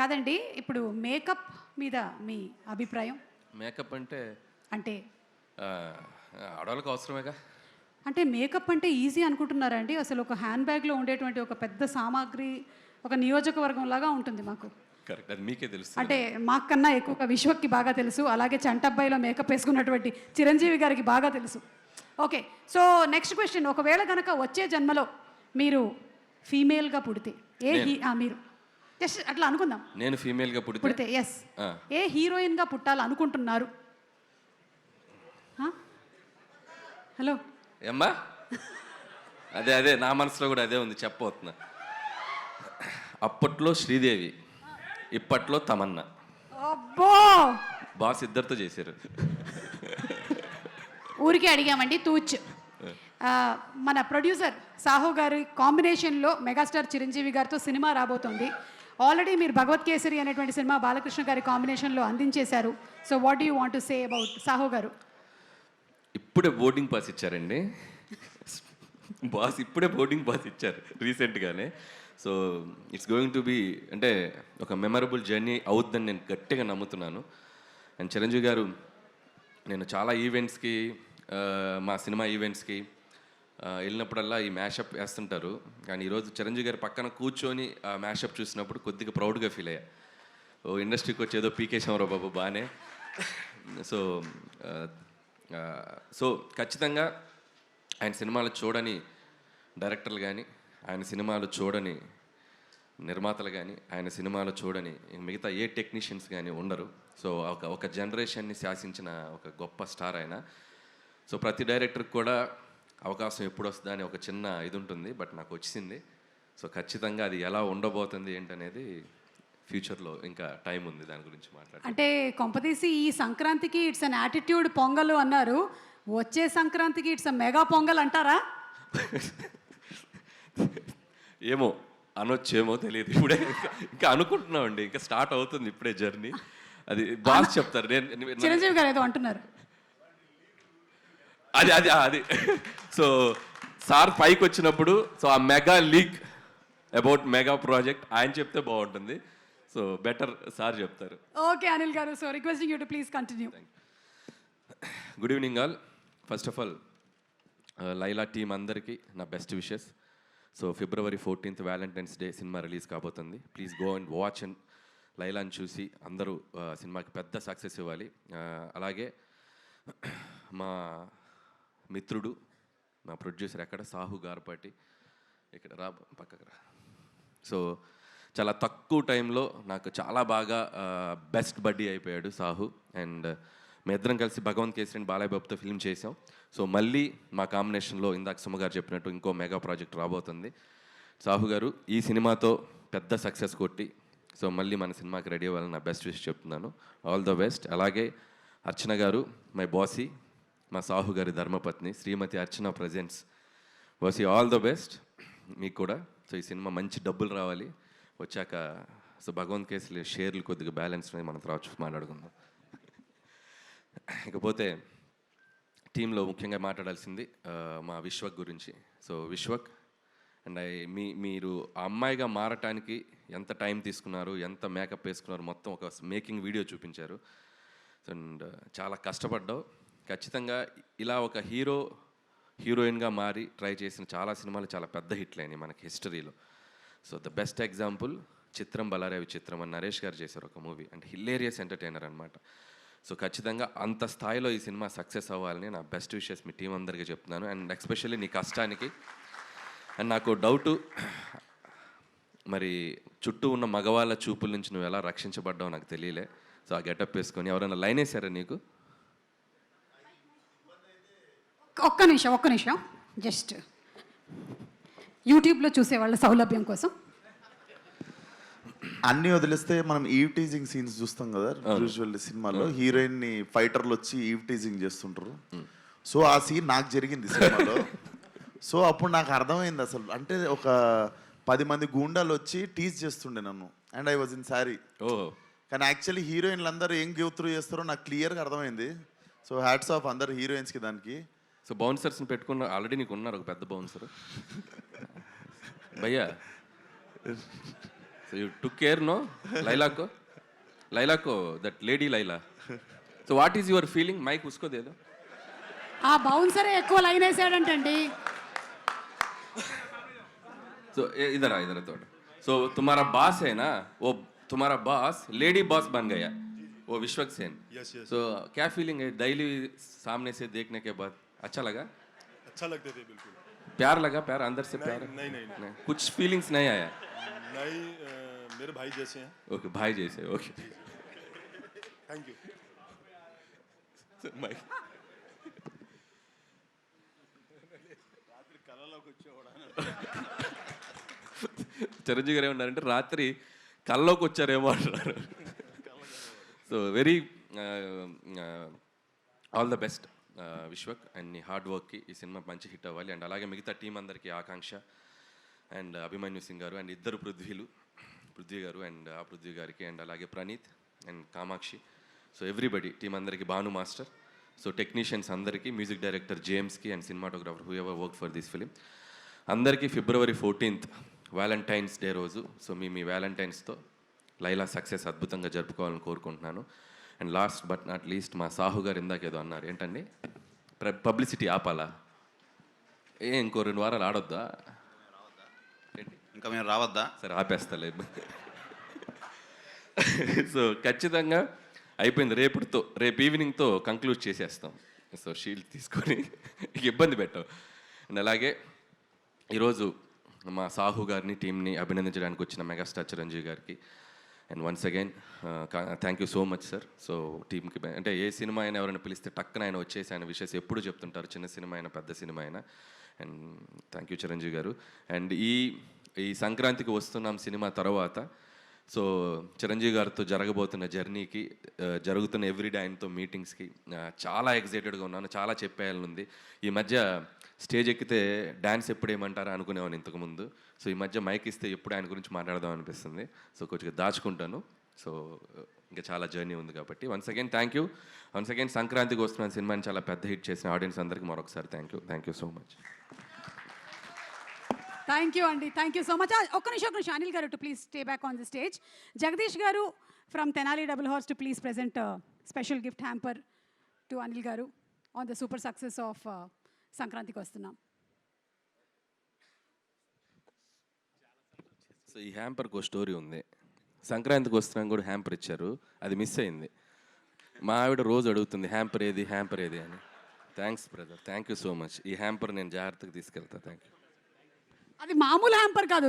కాదండి, ఇప్పుడు మేకప్ మీద మీ అభిప్రాయం? మేకప్ అంటే అంటే ఆడవాళ్ళకి అవసరమేగా. అంటే మేకప్ అంటే ఈజీ అనుకుంటున్నారా అండి? అసలు ఒక హ్యాండ్ బ్యాగ్లో ఉండేటువంటి ఒక పెద్ద సామాగ్రి ఒక నియోజకవర్గం లాగా ఉంటుంది మాకు. కరెక్ట్, అది మీకే తెలుసు. అంటే మాకన్నా ఎక్కువగా విశ్వక్కి బాగా తెలుసు, అలాగే చంటబ్బాయిలో మేకప్ వేసుకున్నటువంటి చిరంజీవి గారికి బాగా తెలుసు. ఓకే, సో నెక్స్ట్ క్వశ్చన్, ఒకవేళ కనుక వచ్చే జన్మలో మీరు ఫీమేల్గా పుడితే మీరు జస్ట్ అట్లా అనుకుందాం, నేను ఫీమేల్గా పుడితే ఎస్ ఏ హీరోయిన్గా పుట్టాలనుకుంటున్నారు? హలో ఏమ్మా, అదే అదే నా మనసులో కూడా అదే ఉంది, చెప్పబోతున్నా. అప్పట్లో శ్రీదేవి, ఇప్పట్లో తమన్నా. అబ్బో, బాస్ ఇద్దరితో చేశారు. ఊరికే అడిగామండి తూచ్. మన ప్రొడ్యూసర్ సాహు గారి కాంబినేషన్లో మెగాస్టార్ చిరంజీవి గారితో సినిమా రాబోతోంది. ఆల్రెడీ మీరు భగవత్ కేసరి అనేటువంటి సినిమా బాలకృష్ణ గారి కాంబినేషన్లో అందించేశారు. So what you want to say about Sahu garu? ఇప్పుడే బోర్డింగ్ పాస్ ఇచ్చారండి బాస్, ఇప్పుడే బోర్డింగ్ పాస్ ఇచ్చారు రీసెంట్గానే. So it's going to be అంటే ఒక మెమరబుల్ జర్నీ అవుద్దని నేను గట్టిగా నమ్ముతున్నాను. అండ్ చిరంజీవి గారు, నేను చాలా ఈవెంట్స్కి, మా సినిమా ఈవెంట్స్కి వెళ్ళినప్పుడల్లా ఈ మ్యాషప్ వేస్తుంటారు. కానీ ఈరోజు చిరంజీవి గారి పక్కన కూర్చొని ఆ మ్యాషప్ చూసినప్పుడు కొద్దిగా ప్రౌడ్గా ఫీల్ అయ్యా. ఓ ఇండస్ట్రీకి వచ్చేదో పీకేశ్వరరావు బాబు బాగానే. సో సో ఖచ్చితంగా ఆయన సినిమాలు చూడని డైరెక్టర్లు కానీ, ఆయన సినిమాలు చూడని నిర్మాతలు కానీ, ఆయన సినిమాలు చూడని మిగతా ఏ టెక్నీషియన్స్ కానీ ఉండరు. సో ఒక జనరేషన్ని శాసించిన ఒక గొప్ప స్టార్ ఆయన. సో ప్రతి డైరెక్టర్కి కూడా అవకాశం ఎప్పుడు వస్తుందా అని ఒక చిన్న ఇది ఉంటుంది, బట్ నాకు వచ్చింది. సో ఖచ్చితంగా అది ఎలా ఉండబోతుంది ఏంటనేది ఫ్యూచర్లో ఇంకా టైం ఉంది దాని గురించి మాట్లాడాలి. అంటే కొంపతీసి ఈ సంక్రాంతికి ఇట్స్ అన్ యాటిట్యూడ్ పొంగల్ అన్నారు, వచ్చే సంక్రాంతికి ఇట్స్ అ మెగా పొంగల్ అంటారా? ఏమో అనొచ్చేమో తెలియదు, ఇప్పుడే ఇంకా అనుకుంటున్నామండి, ఇంకా స్టార్ట్ అవుతుంది ఇప్పుడే జర్నీ. అది బాస్ చెప్తారు. నేను చిరంజీవి గారు ఏదో అంటున్నారు, అది అది అది సో సార్ పైకి వచ్చినప్పుడు సో ఆ mega leak about mega project ఆయన చెప్తే బాగుంటుంది. సో బెటర్ సార్ చెప్తారు. Okay Anil garu, so requesting you to please continue. Good evening all. First of all Laila team అందరికీ నా best wishes. So February 14th Valentine's Day cinema release కాబోతుంది. Please go and watch and లైలాని చూసి అందరూ సినిమాకి పెద్ద success ఇవ్వాలి. అలాగే మా మిత్రుడు, మా ప్రొడ్యూసర్ ఎక్కడ, సాహు గార్పాటి, ఇక్కడ రా పక్కకు రా. సో చాలా తక్కువ టైంలో నాకు చాలా బాగా బెస్ట్ బడ్డీ అయిపోయాడు సాహు. అండ్ మీ ఇద్దరం కలిసి భగవంత్ కేసరి బాలయ్య బాబుతో ఫిల్మ్ చేసాం. సో మళ్ళీ మా కాంబినేషన్లో ఇందాక సుమ గారు చెప్పినట్టు ఇంకో మెగా ప్రాజెక్ట్ రాబోతుంది. సాహు గారు ఈ సినిమాతో పెద్ద సక్సెస్ కొట్టి సో మళ్ళీ మన సినిమాకి రెడీ అవ్వాలని నా బెస్ట్ విష్ చెప్తున్నాను. All the best. అలాగే అర్చన గారు, మై బాసీ, మా సాహు గారి ధర్మపత్ని Shrimati Archana presents. Bossy all the best మీకు కూడా. సో ఈ సినిమా మంచి డబ్బులు రావాలి వచ్చాక. సో భగవంత్ కేసులు షేర్లు కొద్దిగా బ్యాలెన్స్ మనం తర్వాత మాట్లాడుకుందాం. ఇకపోతే టీంలో ముఖ్యంగా మాట్లాడాల్సింది మా విశ్వక్ గురించి. సో విశ్వక్ అండ్ మీరు ఆ అమ్మాయిగా మారటానికి ఎంత టైం తీసుకున్నారు, ఎంత మేకప్ వేసుకున్నారు, మొత్తం ఒక మేకింగ్ వీడియో చూపించారు. అండ్ చాలా కష్టపడ్డావు. ఖచ్చితంగా ఇలా ఒక హీరోయిన్గా మారి ట్రై చేసిన చాలా సినిమాలు చాలా పెద్ద హిట్లు అయినాయి మనకి హిస్టరీలో. సో ద బెస్ట్ ఎగ్జాంపుల్ చిత్రం బలారే విచిత్రం అని నరేష్ గారు చేశారు ఒక మూవీ, అండ్ హిలేరియస్ ఎంటర్టైనర్ అనమాట. సో ఖచ్చితంగా అంత స్థాయిలో ఈ సినిమా సక్సెస్ అవ్వాలని నా బెస్ట్ విషెస్ మీ టీం అందరికీ చెప్తున్నాను. అండ్ ఎస్పెషల్లీ నీ కష్టానికి. అండ్ నాకు డౌటు, మరి చుట్టూ ఉన్న మగవాళ్ళ చూపుల నుంచి నువ్వు ఎలా రక్షించబడ్డావు నాకు తెలియలే. సో ఆ గెటప్ వేసుకొని ఎవరైనా లైన్ వేసారా నీకు? ఒక్క నిమిషం జస్ట్ యూట్యూబ్లో చూసే వాళ్ళ సౌలభ్యం కోసం అన్ని వదిలేస్తే మనం ఈవ్ టీజింగ్ సీన్స్ చూస్తాం కదా యూజువల్లీ సినిమాలో. హీరోయిన్ ని ఫైటర్లు వచ్చి ఈవ్ టీజింగ్ చేస్తుంటారు. సో ఆ సీన్ నాకు జరిగింది సినిమాలో. సో అప్పుడు నాకు అర్థమైంది అసలు, అంటే ఒక 10 మంది గూండాలు వచ్చి టీజ్ చేస్తుండే నన్ను, and I was in sorry. కానీ యాక్చువల్లీ హీరోయిన్లు అందరూ ఏం గివ్ త్రూ చేస్తారో నాకు క్లియర్గా అర్థమైంది. సో హ్యాట్స్ ఆఫ్ అందరు హీరోయిన్స్కి దానికి. సో బౌన్సర్స్ని పెట్టుకున్న ఆల్రెడీ నీకు ఉన్నారు ఒక పెద్ద బౌన్సర్ భయ్యా. సో యూ టుక్ కేర్ నో లైలాకో that lady Laila. So what is your feeling mic ఉసుకోదేదో. ఆ బౌన్సరే ఎక్కువ లైన్ వేసాడంటండి. సో इधर थोड़ा. सो तुम्हारा बॉस है ना, वो तुम्हारा बॉस लेडी बॉस बन गया, वो विश्वक सेन. यस यस सो क्या फीलिंग है डेली सामने से देखने के बाद? अच्छा लगा? अच्छा लगते थे बिल्कुल. प्यार लगा? प्यार अंदर से प्यार? नहीं. कुछ फीलिंग्स नहीं आया? नहीं मेरे भाई जैसे हैं. ओके भाई जैसे. Okay thank you. Mike Chiranjeevi గారు ఏమన్నారంటే రాత్రి కల్లోకి వచ్చారేమో అంటున్నారు. So very all the best Vishwak and నీ హార్డ్ వర్క్కి ఈ సినిమా మంచి హిట్ అవ్వాలి. అండ్ అలాగే మిగతా టీం అందరికీ ఆకాంక్ష అండ్ అభిమన్యు సింగ్ గారు అండ్ ఇద్దరు పృథ్వీ గారు అండ్ ఆ పృథ్వీ గారికి అండ్ అలాగే Praneeth and Kamakshi. So everybody team అందరికీ, భాను మాస్టర్, సో టెక్నీషియన్స్ అందరికీ, మ్యూజిక్ డైరెక్టర్ జేమ్స్కి and cinematographer whoever work for this film అందరికీ February 14th వ్యాలంటైన్స్ డే రోజు. సో మీ వ్యాలంటైన్స్తో లైలా సక్సెస్ అద్భుతంగా జరుపుకోవాలని కోరుకుంటున్నాను. And last but not least మా సాహు గారు ఇందాక ఏదో అన్నారు, ఏంటండి పబ్లిసిటీ ఆపాలా? ఇంకో 2 వారాలు ఆడొద్దా? ఇంకా మేము రావద్దా? సరే ఆపేస్తలే. సో ఖచ్చితంగా అయిపోయింది. రేపు ఈవినింగ్తో కంక్లూడ్ చేసేస్తాం. సో షీల్డ్ తీసుకొని ఇబ్బంది పెట్టాం. అండ్ అలాగే ఈరోజు మా సాహు గారిని టీంని అభినందించడానికి వచ్చిన మెగాస్టార్ చిరంజీవి గారికి and once again thank you so much sir. So టీంకి అంటే ఏ సినిమా అయినా ఎవరైనా పిలిస్తే టక్కున ఆయన వచ్చేసి ఆయన విషయస్ ఎప్పుడు చెప్తుంటారు, చిన్న సినిమా అయినా పెద్ద సినిమా అయినా. అండ్ థ్యాంక్ యూ చిరంజీవి గారు. అండ్ ఈ సంక్రాంతికి వస్తున్నాం సినిమా తర్వాత సో చిరంజీవి గారితో జరగబోతున్న జర్నీకి, జరుగుతున్న ఎవ్రీడే ఆయనతో మీటింగ్స్కి చాలా ఎక్సైటెడ్గా ఉన్నాను. చాలా చెప్పేయాలనుంది. ఈ మధ్య స్టేజ్ ఎక్కితే డ్యాన్స్ ఎప్పుడు ఏమంటారా అనుకునేవాను ఇంతకుముందు. సో ఈ మధ్య మైక్ ఇస్తే ఎప్పుడు ఆయన గురించి మాట్లాడదాం అనిపిస్తుంది. సో కొంచెం దాచుకుంటాను. సో ఇంకా చాలా జర్నీ ఉంది కాబట్టి once again thank you. Once again సంక్రాంతికి వస్తున్న సినిమాని చాలా పెద్ద హిట్ చేసిన ఆడియన్స్ అందరికీ మరొకసారి thank you so much. Thank you అండి, థ్యాంక్ యూ సో మచ్. ఒక్క నిమిషం అనిల్ గారు to please stay back on the stage. Jagadish గారు from Tenali double horse to please present special gift hamper to Anil గారు on the super success of సంక్రాంతికి వస్తున్నాం. So ఈ హ్యాంపర్కి ఒక స్టోరీ ఉంది. సంక్రాంతికి వస్తున్నాం కూడా హ్యాంపర్ ఇచ్చారు, అది మిస్ అయింది. మా ఆవిడ రోజు అడుగుతుంది హ్యాంపర్ ఏది అని. Thanks brother, thank you so much. ఈ హ్యాంపర్ నేను జాగ్రత్తగా తీసుకెళ్తా. Thank you. అది మామూలు హ్యాంపర్ కాదు,